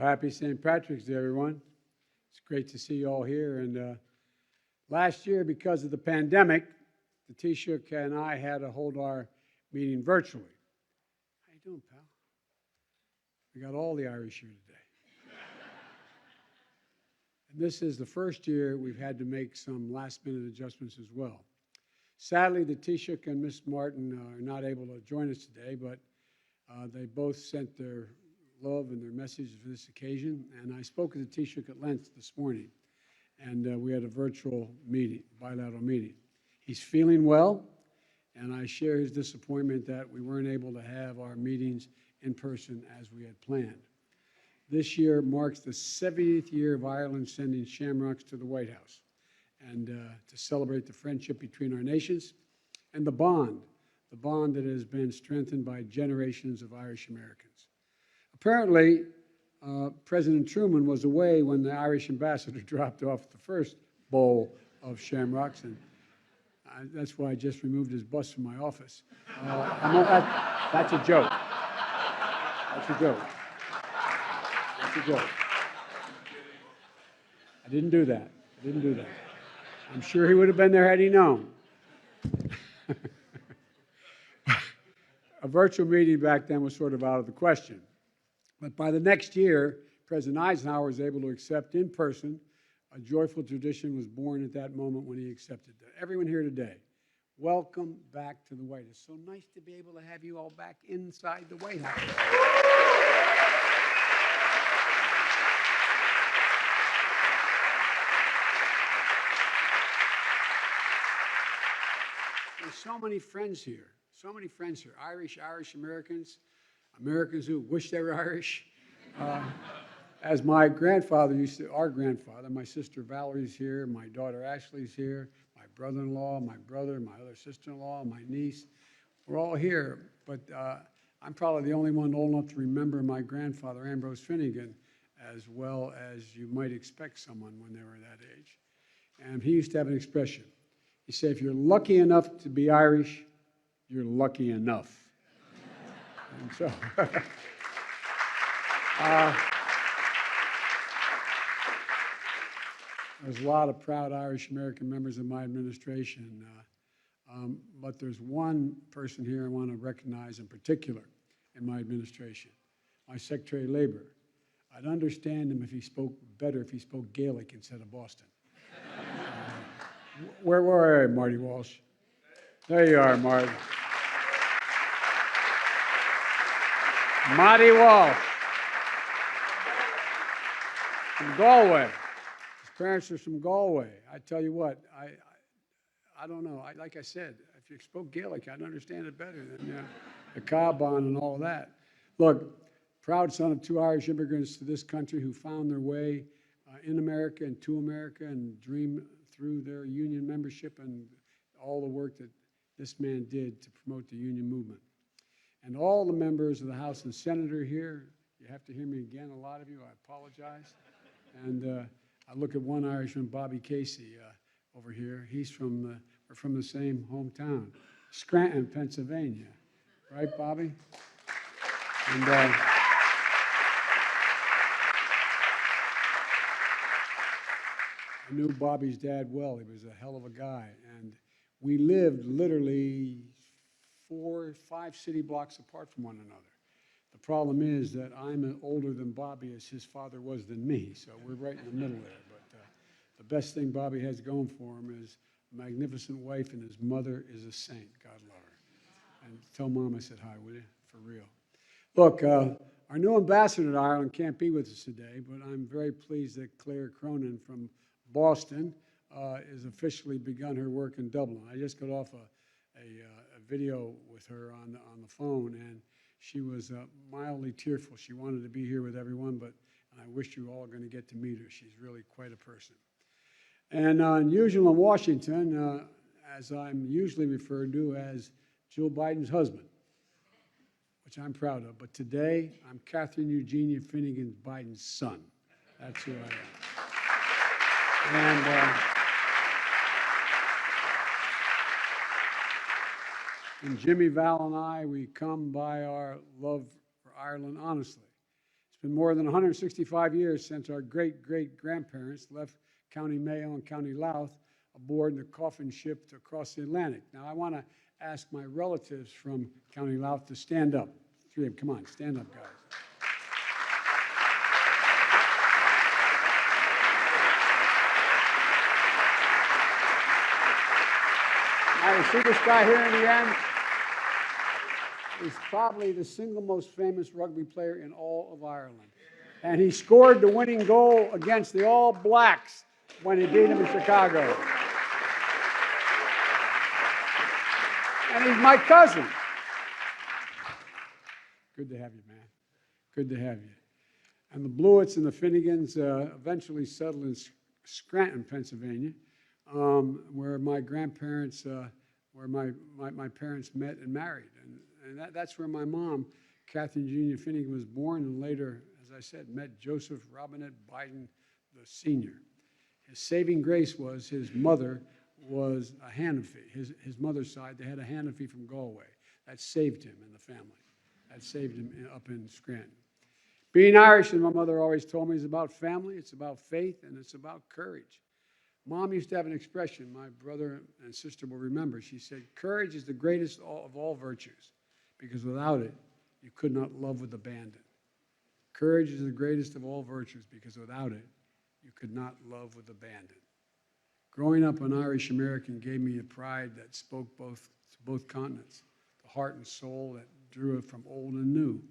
Happy St. Patrick's Day, everyone. It's great to see you all here. And last year, because of the pandemic, the Taoiseach and I had to hold our meeting virtually. How you doing, pal? We got all the Irish here today. And this is the first year we've had to make some last-minute adjustments as well. Sadly, the Taoiseach and Ms. Martin are not able to join us today, but they both sent their love and their messages for this occasion. And I spoke with the Taoiseach at length this morning, and we had a virtual meeting, bilateral meeting. He's feeling well, and I share his disappointment that we weren't able to have our meetings in person as we had planned. This year marks the 70th year of Ireland sending Shamrocks to the White House, and to celebrate the friendship between our nations and the bond that has been strengthened by generations of Irish Americans. Apparently, President Truman was away when the Irish ambassador dropped off the first bowl of Shamrocks, and that's why I just removed his bus from my office. That's a joke. That's a joke. That's a joke. I didn't do that. I'm sure he would have been there had he known. A virtual meeting back then was sort of out of the question. But by the next year, President Eisenhower was able to accept in person. A joyful tradition was born at that moment when he accepted that. Everyone here today, welcome back to the White House. So nice to be able to have you all back inside the White House. There's so many friends here, Irish Americans, Americans who wish they were Irish. As my grandfather used to, our grandfather, my sister Valerie's here, my daughter Ashley's here, my brother-in-law, my brother, my other sister-in-law, my niece, we're all here. But I'm probably the only one old enough to remember my grandfather, Ambrose Finnegan, as well as you might expect someone when they were that age. And he used to have an expression. He said, if you're lucky enough to be Irish, you're lucky enough. And so, there's a lot of proud Irish-American members of my administration, but there's one person here I want to recognize in particular in my administration, my Secretary of Labor. I'd understand him if he spoke Gaelic instead of Boston. Where were you, Marty Walsh? There you are, Marty. Marty Walsh. From Galway. His parents are from Galway. I tell you what, I don't know. Like I said, if you spoke Gaelic, I'd understand it better than the Caban and all of that. Look, proud son of two Irish immigrants to this country who found their way in America and to America and dream through their union membership and all the work that this man did to promote the union movement. And all the members of the House and Senator here, you have to hear me again, a lot of you, I apologize. And I look at one Irishman, Bobby Casey, over here. We're from the same hometown, Scranton, Pennsylvania. Right, Bobby? And I knew Bobby's dad well. He was a hell of a guy. And we lived literally 4 or 5 city blocks apart from one another. The problem is that I'm older than Bobby as his father was than me, so we're right in the middle there. But the best thing Bobby has going for him is a magnificent wife, and his mother is a saint. God love her. And tell Mom I said hi, will you? For real. Look, our new ambassador to Ireland can't be with us today, but I'm very pleased that Claire Cronin from Boston has officially begun her work in Dublin. I just got off a video with her on the phone, and she was mildly tearful. She wanted to be here with everyone, but I wish you all are going to get to meet her. She's really quite a person. And unusual in Washington, as I'm usually referred to as Jill Biden's husband, which I'm proud of. But today, I'm Catherine Eugenia Finnegan Biden's son. That's who I am. And Jimmy, Val, and I, we come by our love for Ireland honestly. been more than 165 years since our great-great-grandparents left County Mayo and County Louth aboard the coffin ship to cross the Atlantic. Now, I want to ask my relatives from County Louth to stand up. Three of them, come on, stand up, guys. Now, you see this guy here in the end? He's probably the single most famous rugby player in all of Ireland. And he scored the winning goal against the All Blacks when he beat them in Chicago. And he's my cousin. Good to have you, man. Good to have you. And the Blewitts and the Finnegans eventually settled in Scranton, Pennsylvania, where my grandparents, where my parents met and married. And that's where my mom, Catherine Junior Finnegan, was born, and later, as I said, met Joseph Robinette Biden, the senior. His saving grace was his mother was a Hannafy. His mother's side, they had a Hannafy from Galway. That saved him in the family. That saved him up in Scranton. Being Irish, and my mother always told me, is about family, it's about faith, and it's about courage. Mom used to have an expression, my brother and sister will remember. She said, courage is the greatest of all virtues, because without it, you could not love with abandon. Courage is the greatest of all virtues, because without it, you could not love with abandon. Growing up an Irish American gave me a pride that spoke to both continents, the heart and soul that drew it from old and new,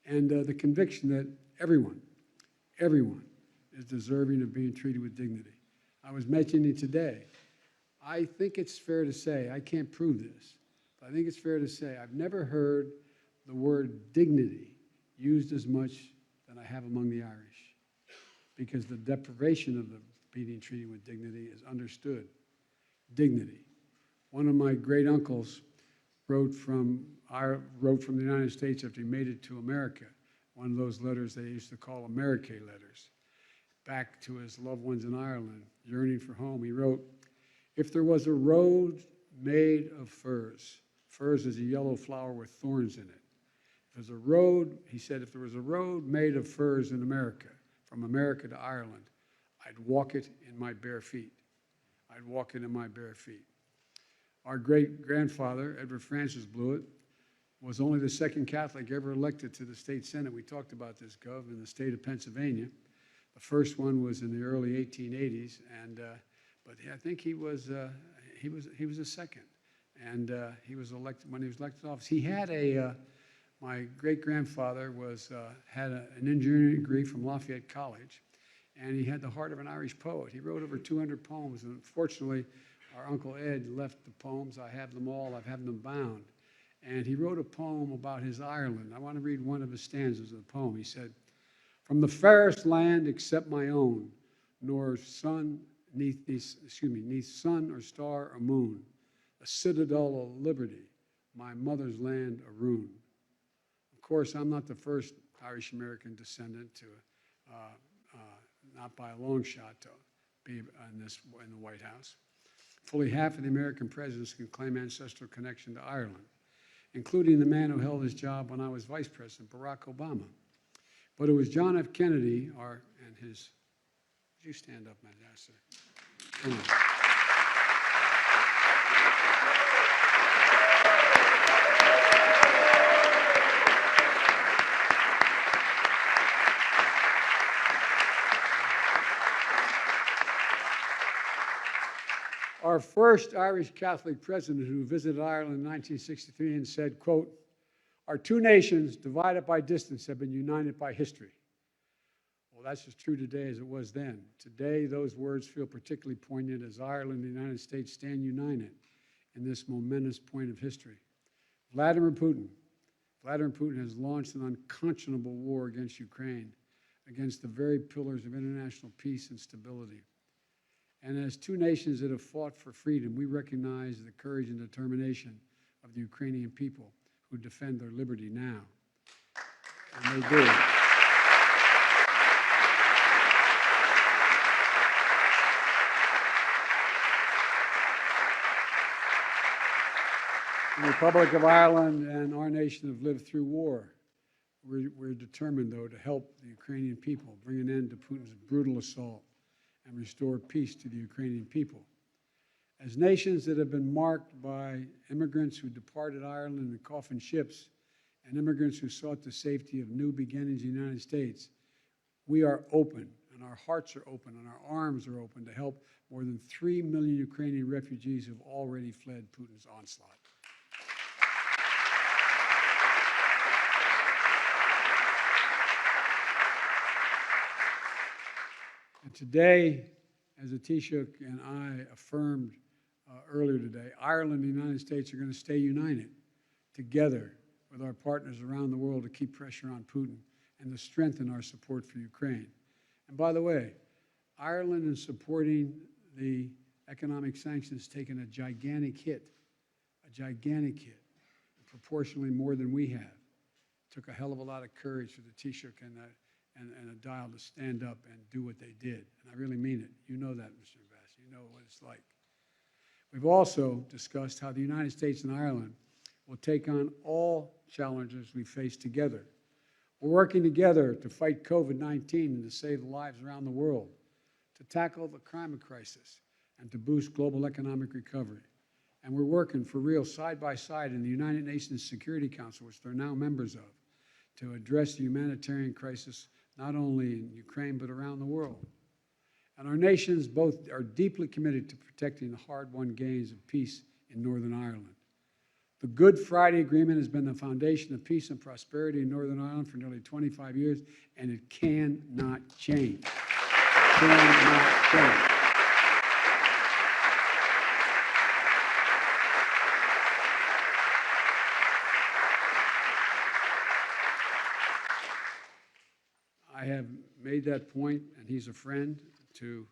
and the conviction that everyone is deserving of being treated with dignity. I was mentioning it today. I think it's fair to say, I can't prove this, but I think it's fair to say I've never heard the word dignity used as much than I have among the Irish, because the deprivation of the being treated with dignity is understood. Dignity. One of my great uncles wrote from the United States after he made it to America, one of those letters they used to call Amerique letters, back to his loved ones in Ireland, yearning for home. He wrote, if there was a road made of furs, furs is a yellow flower with thorns in it. If there's a road, he said, if there was a road made of furs in America, from America to Ireland, I'd walk it in my bare feet. I'd walk it in my bare feet. Our great-grandfather, Edward Francis Blewett, was only the second Catholic ever elected to the state Senate. We talked about this, Gov, in the state of Pennsylvania. The first one was in the early 1880s, but I think he was a second. And he was elected, when he was elected to office, he had my great-grandfather had an engineering degree from Lafayette College, and he had the heart of an Irish poet. He wrote over 200 poems, and unfortunately, our Uncle Ed left the poems. I have them all. I have them bound. And he wrote a poem about his Ireland. I want to read one of his stanzas of the poem. He said, from the fairest land except my own, nor sun, neath sun or star or moon, a citadel of liberty, my mother's land a ruin. Of course, I'm not the first Irish-American descendant to, not by a long shot, to be in the White House. Fully half of the American presidents can claim ancestral connection to Ireland, including the man who held his job when I was vice president, Barack Obama. But it was John F. Kennedy, would you stand up, Master? Come on. Our first Irish Catholic president who visited Ireland in 1963 and said, quote, our two nations, divided by distance, have been united by history. Well, that's as true today as it was then. Today, those words feel particularly poignant as Ireland and the United States stand united in this momentous point of history. Vladimir Putin has launched an unconscionable war against Ukraine, against the very pillars of international peace and stability. And as two nations that have fought for freedom, we recognize the courage and determination of the Ukrainian people who defend their liberty now. And they do. The Republic of Ireland and our nation have lived through war. We're determined, though, to help the Ukrainian people bring an end to Putin's brutal assault and restore peace to the Ukrainian people. As nations that have been marked by immigrants who departed Ireland in coffin ships and immigrants who sought the safety of new beginnings in the United States, we are open, and our hearts are open, and our arms are open to help more than 3 million Ukrainian refugees who have already fled Putin's onslaught. And today, as the Taoiseach and I affirmed earlier today, Ireland and the United States are going to stay united together with our partners around the world to keep pressure on Putin and to strengthen our support for Ukraine. And by the way, Ireland, in supporting the economic sanctions, taken a gigantic hit, proportionally more than we have. It took a hell of a lot of courage for the Taoiseach and a dial to stand up and do what they did. And I really mean it. You know that, Mr. Ambassador. You know what it's like. We've also discussed how the United States and Ireland will take on all challenges we face together. We're working together to fight COVID-19 and to save lives around the world, to tackle the climate crisis, and to boost global economic recovery. And we're working for real side by side in the United Nations Security Council, which they're now members of, to address the humanitarian crisis not only in Ukraine but around the world. And our nations both are deeply committed to protecting the hard-won gains of peace in Northern Ireland. The Good Friday Agreement has been the foundation of peace and prosperity in Northern Ireland for nearly 25 years, and it cannot change. It cannot change. I have made that point, and he's a friend to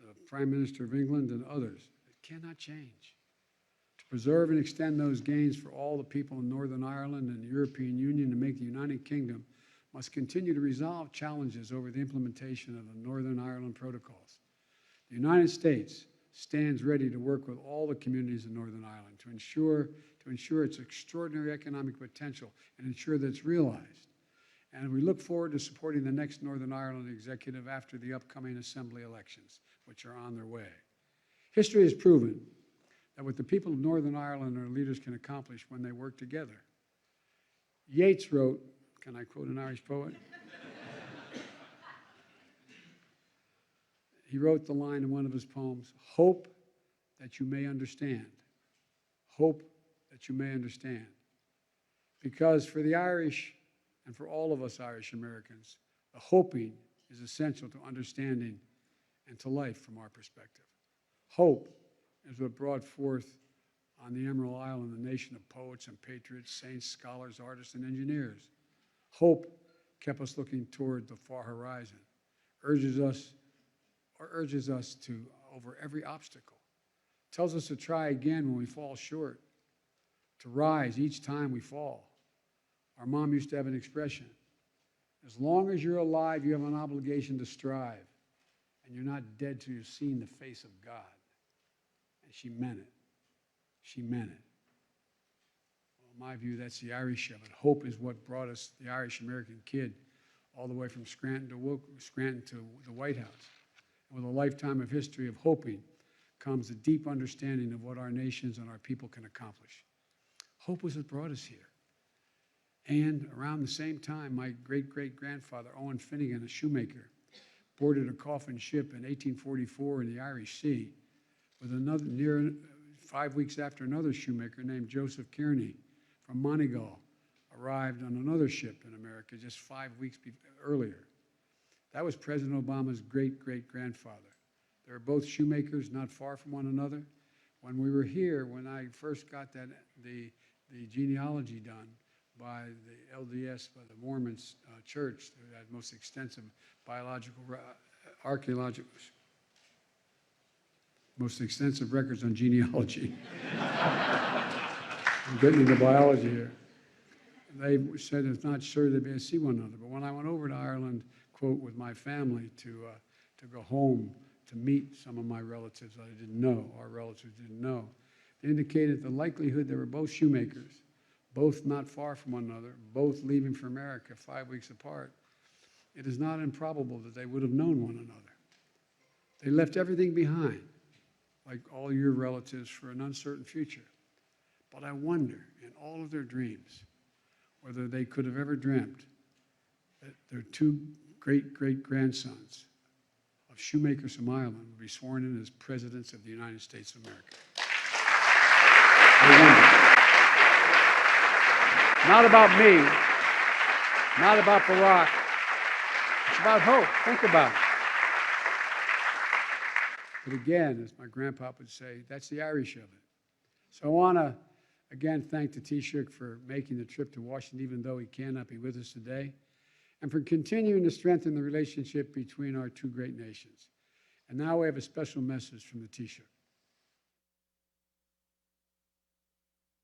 the Prime Minister of England and others. It cannot change. To preserve and extend those gains for all the people in Northern Ireland and the European Union to make the United Kingdom must continue to resolve challenges over the implementation of the Northern Ireland protocols. The United States stands ready to work with all the communities in Northern Ireland to ensure its extraordinary economic potential and ensure that it's realized. And we look forward to supporting the next Northern Ireland executive after the upcoming assembly elections, which are on their way. History has proven that what the people of Northern Ireland and their leaders can accomplish when they work together. Yeats wrote, can I quote an Irish poet? He wrote the line in one of his poems, "Hope that you may understand. Hope that you may understand." Because for the Irish, and for all of us Irish Americans, the hoping is essential to understanding and to life from our perspective. Hope is what brought forth on the Emerald Island a nation of poets and patriots, saints, scholars, artists, and engineers. Hope kept us looking toward the far horizon, urges us to over every obstacle, tells us to try again when we fall short, to rise each time we fall. Our mom used to have an expression, as long as you're alive, you have an obligation to strive, and you're not dead till you've seen the face of God. And she meant it. She meant it. Well, in my view, that's the Irish of it. Hope is what brought us, the Irish-American kid, all the way from Scranton to the White House. And with a lifetime of history of hoping comes a deep understanding of what our nations and our people can accomplish. Hope was what brought us here. And around the same time, my great-great-grandfather, Owen Finnegan, a shoemaker, boarded a coffin ship in 1844 in the Irish Sea with 5 weeks after another shoemaker named Joseph Kearney from Moneygall arrived on another ship in America just 5 weeks earlier. That was President Obama's great-great-grandfather. They were both shoemakers not far from one another. When we were here, when I first got the genealogy done, by the LDS, by the Mormons church, that had most extensive most extensive records on genealogy. I'm getting into biology here. They said it's not sure they'd be able to see one another. But when I went over to Ireland, quote, with my family to go home to meet some of my relatives that I didn't know, our relatives didn't know, they indicated the likelihood they were both shoemakers, both not far from one another, both leaving for America 5 weeks apart, it is not improbable that they would have known one another. They left everything behind, like all your relatives, for an uncertain future. But I wonder, in all of their dreams, whether they could have ever dreamt that their two great-great-grandsons of shoemakers from Ireland would be sworn in as presidents of the United States of America. I wonder. Not about me, not about Barack. It's about hope. Think about it. But again, as my grandpa would say, that's the Irish of it. So I want to, again, thank the Taoiseach for making the trip to Washington, even though he cannot be with us today, and for continuing to strengthen the relationship between our two great nations. And now we have a special message from the Taoiseach.